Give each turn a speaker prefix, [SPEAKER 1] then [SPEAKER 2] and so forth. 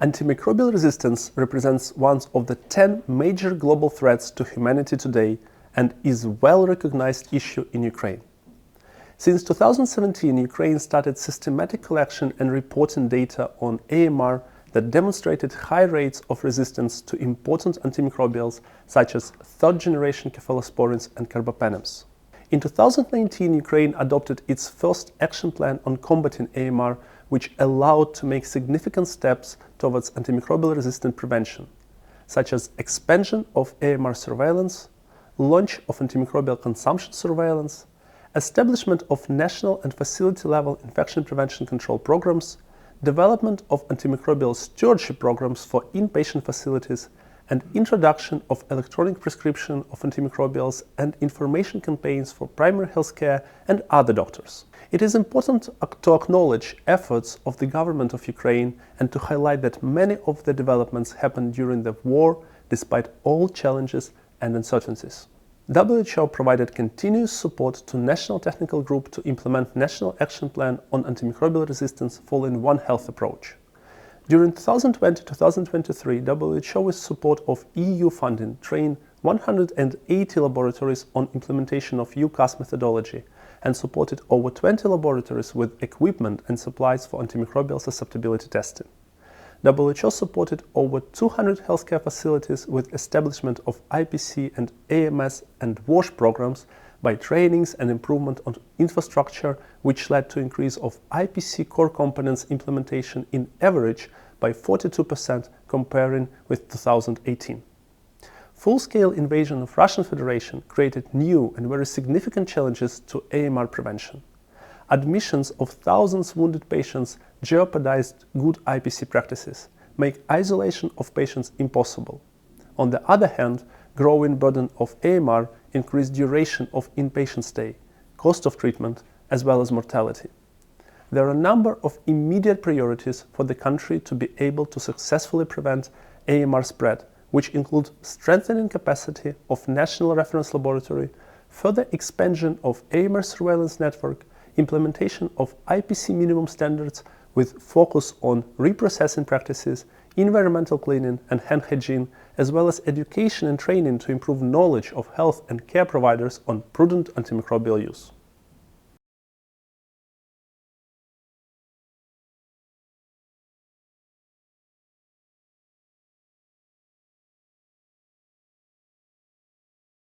[SPEAKER 1] Antimicrobial resistance represents one of the 10 major global threats to humanity today and is a well-recognized issue in Ukraine. Since 2017, Ukraine started systematic collection and reporting data on AMR that demonstrated high rates of resistance to important antimicrobials such as third-generation cephalosporins and carbapenems. In 2019, Ukraine adopted its first action plan on combating AMR, which allowed to make significant steps towards antimicrobial resistant prevention, such as expansion of AMR surveillance, launch of antimicrobial consumption surveillance, establishment of national and facility-level infection prevention control programs, development of antimicrobial stewardship programs for inpatient facilities, and introduction of electronic prescription of antimicrobials and information campaigns for primary healthcare and other doctors. It is important to acknowledge efforts of the government of Ukraine and to highlight that many of the developments happened during the war despite all challenges and uncertainties. WHO provided continuous support to National Technical Group to implement National Action Plan on Antimicrobial Resistance following One Health approach. During 2020-2023, WHO, with support of EU funding, trained 180 laboratories on implementation of UCAS methodology and supported over 20 laboratories with equipment and supplies for antimicrobial susceptibility testing. WHO supported over 200 healthcare facilities with establishment of IPC and AMS and WASH programs by trainings and improvement on infrastructure, which led to increase of IPC core components implementation in average by 42% comparing with 2018. Full-scale invasion of Russian Federation created new and very significant challenges to AMR prevention. Admissions of thousands of wounded patients jeopardized good IPC practices, make isolation of patients impossible. On the other hand, growing burden of AMR increased duration of inpatient stay, cost of treatment, as well as mortality. There are a number of immediate priorities for the country to be able to successfully prevent AMR spread, which include strengthening capacity of National Reference Laboratory, further expansion of AMR surveillance network, implementation of IPC minimum standards with focus on reprocessing practices, environmental cleaning and hand hygiene, as well as education and training to improve knowledge of health and care providers on prudent antimicrobial use.